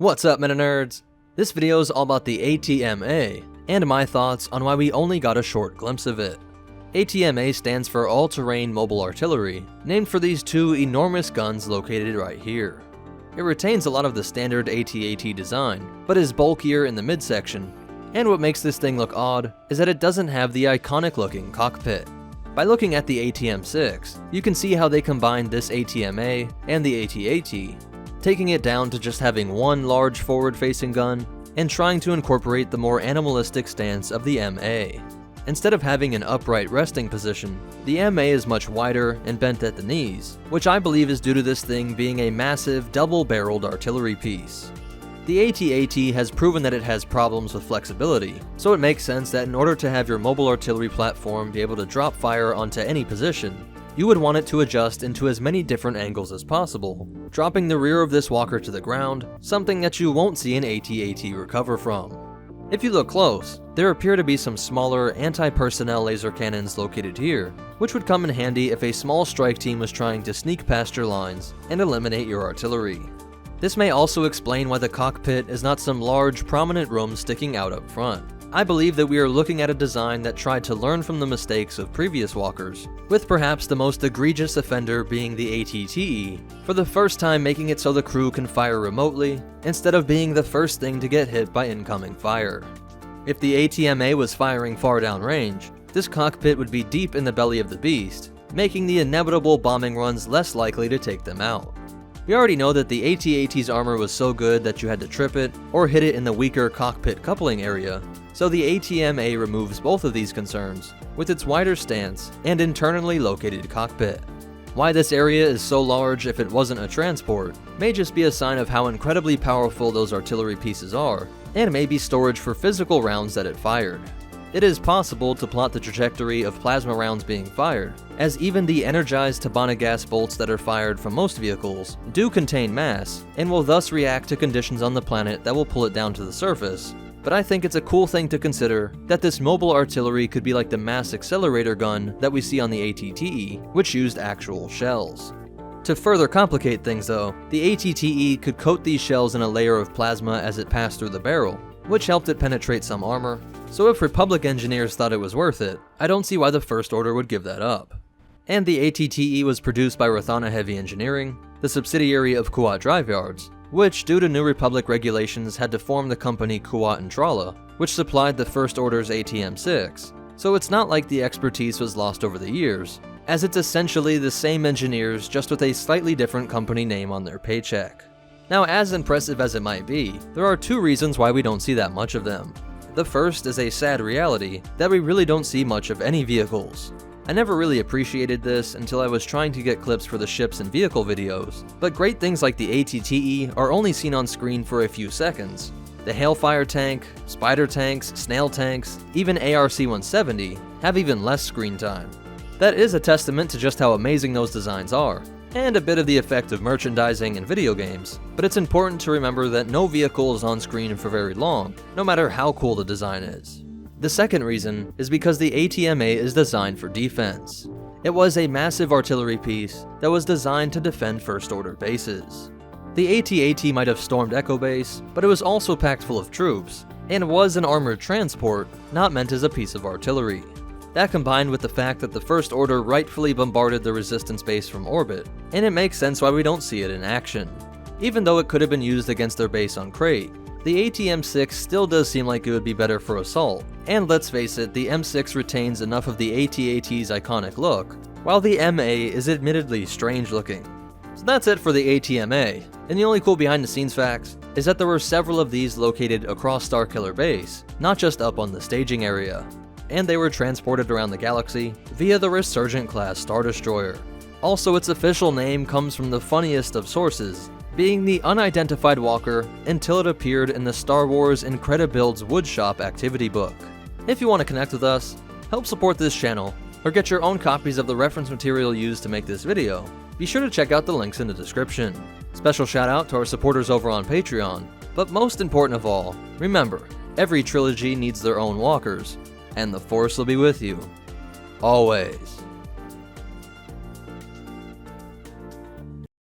What's up, MetaNerdz? This video is all about the ATMA, and my thoughts on why we only got a short glimpse of it. ATMA stands for All Terrain Mobile Artillery, named for these two enormous guns located right here. It retains a lot of the standard AT-AT design, but is bulkier in the midsection, and what makes this thing look odd is that it doesn't have the iconic looking cockpit. By looking at the ATM-6, you can see how they combined this ATMA and the AT-AT, taking it down to just having one large forward-facing gun, and trying to incorporate the more animalistic stance of the MA. Instead of having an upright resting position, the MA is much wider and bent at the knees, which I believe is due to this thing being a massive double-barreled artillery piece. The AT-AT has proven that it has problems with flexibility, so it makes sense that in order to have your mobile artillery platform be able to drop fire onto any position, you would want it to adjust into as many different angles as possible, dropping the rear of this walker to the ground, something that you won't see an AT-AT recover from. If you look close, there appear to be some smaller anti-personnel laser cannons located here, which would come in handy if a small strike team was trying to sneak past your lines and eliminate your artillery. This may also explain why the cockpit is not some large, prominent room sticking out up front. I believe that we are looking at a design that tried to learn from the mistakes of previous walkers, with perhaps the most egregious offender being the AT-TE, for the first time making it so the crew can fire remotely, instead of being the first thing to get hit by incoming fire. If the ATMA was firing far downrange, this cockpit would be deep in the belly of the beast, making the inevitable bombing runs less likely to take them out. We already know that the AT-AT's armor was so good that you had to trip it, or hit it in the weaker cockpit coupling area, so the ATMA removes both of these concerns, with its wider stance and internally located cockpit. Why this area is so large if it wasn't a transport may just be a sign of how incredibly powerful those artillery pieces are, and may be storage for physical rounds that it fired. It is possible to plot the trajectory of plasma rounds being fired, as even the energized Tabana gas bolts that are fired from most vehicles do contain mass, and will thus react to conditions on the planet that will pull it down to the surface. But I think it's a cool thing to consider that this mobile artillery could be like the mass accelerator gun that we see on the AT-TE, which used actual shells. To further complicate things though, the AT-TE could coat these shells in a layer of plasma as it passed through the barrel, which helped it penetrate some armor. So if Republic engineers thought it was worth it, I don't see why the First Order would give that up. And the AT-TE was produced by Rathana Heavy Engineering, the subsidiary of Kuat Drive Yards, which, due to New Republic regulations, had to form the company Kuat and Tralla, which supplied the First Order's ATM-6. So it's not like the expertise was lost over the years, as it's essentially the same engineers just with a slightly different company name on their paycheck. Now, as impressive as it might be, there are two reasons why we don't see that much of them. The first is a sad reality that we really don't see much of any vehicles. I never really appreciated this until I was trying to get clips for the ships and vehicle videos, but great things like the AT-TE are only seen on screen for a few seconds. The Hailfire tank, Spider tanks, Snail tanks, even ARC-170 have even less screen time. That is a testament to just how amazing those designs are, and a bit of the effect of merchandising and video games, but it's important to remember that no vehicle is on screen for very long, no matter how cool the design is. The second reason is because the ATMA is designed for defense. It was a massive artillery piece that was designed to defend First Order bases. The AT-AT might have stormed Echo Base, but it was also packed full of troops, and was an armored transport, not meant as a piece of artillery. That combined with the fact that the First Order rightfully bombarded the Resistance base from orbit, and it makes sense why we don't see it in action. Even though it could have been used against their base on Crate, the AT-M6 still does seem like it would be better for assault, and let's face it, the M6 retains enough of the AT-AT's iconic look, while the MA is admittedly strange looking. So that's it for the ATMA, and the only cool behind the scenes facts is that there were several of these located across Starkiller base, not just up on the staging area, and they were transported around the galaxy via the Resurgent-class Star Destroyer. Also, its official name comes from the funniest of sources, being the unidentified walker until it appeared in the Star Wars Incredibuilds Woodshop activity book. If you want to connect with us, help support this channel, or get your own copies of the reference material used to make this video, be sure to check out the links in the description. Special shout out to our supporters over on Patreon, but most important of all, remember, every trilogy needs their own walkers, and the Force will be with you, always.